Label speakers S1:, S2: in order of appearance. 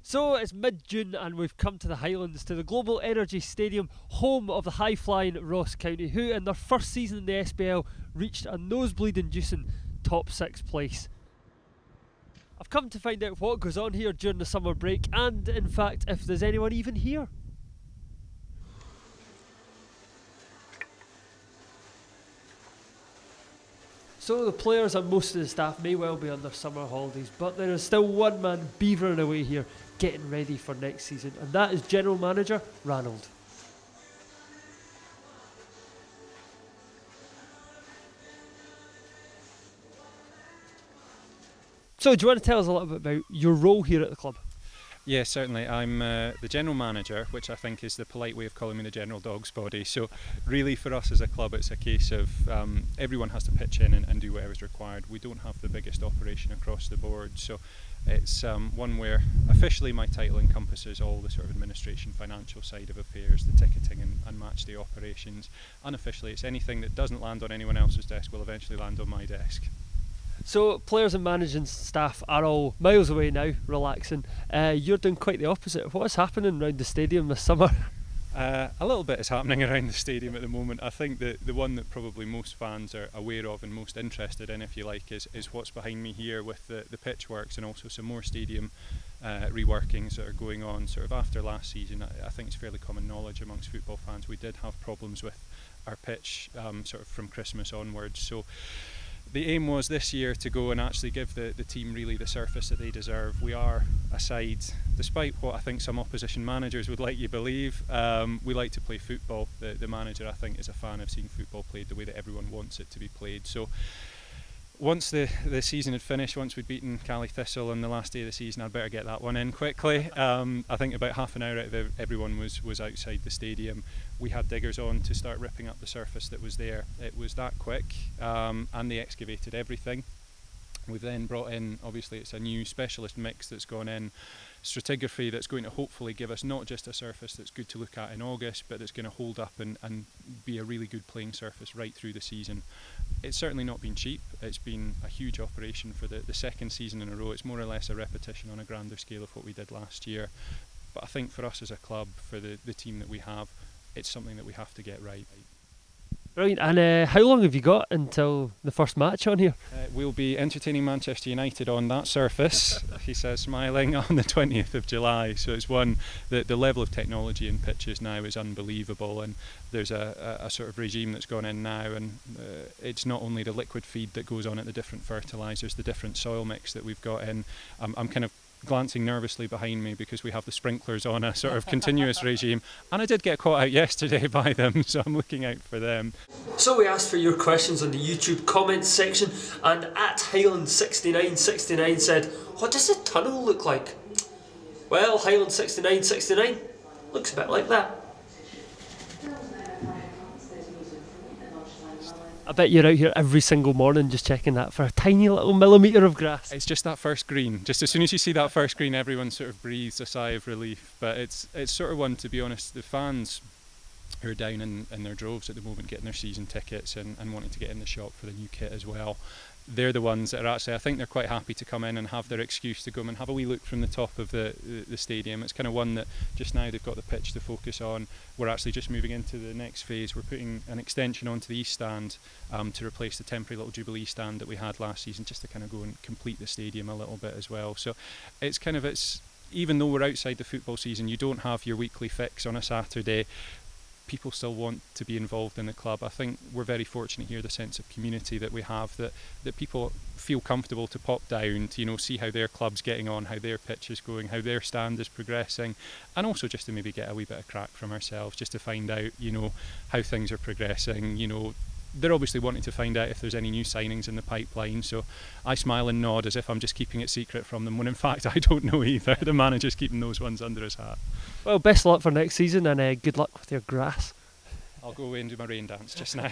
S1: So it's mid-June and we've come to the Highlands, to the Global Energy Stadium, home of the high-flying Ross County, who in their first season in the SPL reached a nosebleed-inducing top 6 place. I've come to find out what goes on here during the summer break and, in fact, if there's anyone even here. So the players and most of the staff may well be on their summer holidays, but there is still one man beavering away here, getting ready for next season, and that is General Manager Ranald. So do you want to tell us a little bit about your role here at the club?
S2: Yeah, certainly. I'm the general manager, which I think is the polite way of calling me the general dog's body. So really for us as a club, it's a case of everyone has to pitch in and do whatever's required. We don't have the biggest operation across the board, so it's one where officially my title encompasses all the sort of administration, financial side of affairs, the ticketing and match day operations. Unofficially, it's anything that doesn't land on anyone else's desk will eventually land on my desk.
S1: So players and managing staff are all miles away now, relaxing. You're doing quite the opposite. What is happening around the stadium this summer?
S2: A little bit is happening around the stadium at the moment. I think that the one that probably most fans are aware of and most interested in, if you like, is what's behind me here with the pitch works and also some more stadium reworkings that are going on sort of after last season. I think it's fairly common knowledge amongst football fans we did have problems with our pitch sort of from Christmas onwards. So the aim was this year to go and actually give the team really the surface that they deserve. We are a side, despite what I think some opposition managers would like you believe, we like to play football. The manager, I think, is a fan of seeing football played the way that everyone wants it to be played. So once the season had finished, once we'd beaten Partick Thistle on the last day of the season, I'd better get that one in quickly. I think about half an hour out of everyone was outside the stadium. We had diggers on to start ripping up the surface that was there. It was that quick, and they excavated everything. We've then brought in, obviously it's a new specialist mix that's gone in, stratigraphy that's going to hopefully give us not just a surface that's good to look at in August, but that's going to hold up and be a really good playing surface right through the season. It's certainly not been cheap. It's been a huge operation for the second season in a row. It's more or less a repetition on a grander scale of what we did last year. But I think for us as a club, for the team that we have, it's something that we have to get right.
S1: Brilliant. And how long have you got until the first match on here?
S2: We'll be entertaining Manchester United on that surface, he says, smiling, on the 20th of July. So it's one that the level of technology in pitches now is unbelievable, and there's a sort of regime that's gone in now, and it's not only the liquid feed that goes on at the different fertilisers, the different soil mix that we've got in. I'm kind of glancing nervously behind me because we have the sprinklers on a sort of continuous regime, and I did get caught out yesterday by them, so I'm looking out for them.
S1: So we asked for your questions on the YouTube comments section, and at Highlands 6969 said, what does the tunnel look like? Well, Highlands 6969 looks a bit like that. I bet you're out here every single morning just checking that for a tiny little millimetre of grass.
S2: It's just that first green. Just as soon as you see that first green, everyone sort of breathes a sigh of relief. But it's sort of one, to be honest, the fans who are down in their droves at the moment getting their season tickets and wanting to get in the shop for the new kit as well. They're the ones that are actually, I think they're quite happy to come in and have their excuse to go and have a wee look from the top of the stadium. It's kind of one that just now they've got the pitch to focus on. We're actually just moving into the next phase. We're putting an extension onto the east stand to replace the temporary little Jubilee stand that we had last season, just to kind of go and complete the stadium a little bit as well. So it's even though we're outside the football season, you don't have your weekly fix on a Saturday. People still want to be involved in the club. I think we're very fortunate here, the sense of community that we have, that people feel comfortable to pop down to, see how their club's getting on, how their pitch is going, how their stand is progressing, and also just to maybe get a wee bit of crack from ourselves, just to find out, how things are progressing. They're obviously wanting to find out if there's any new signings in the pipeline, so I smile and nod as if I'm just keeping it secret from them, when in fact I don't know either. The manager's keeping those ones under his hat.
S1: Well, best of luck for next season, and good luck with your grass.
S2: I'll go away and do my rain dance just now.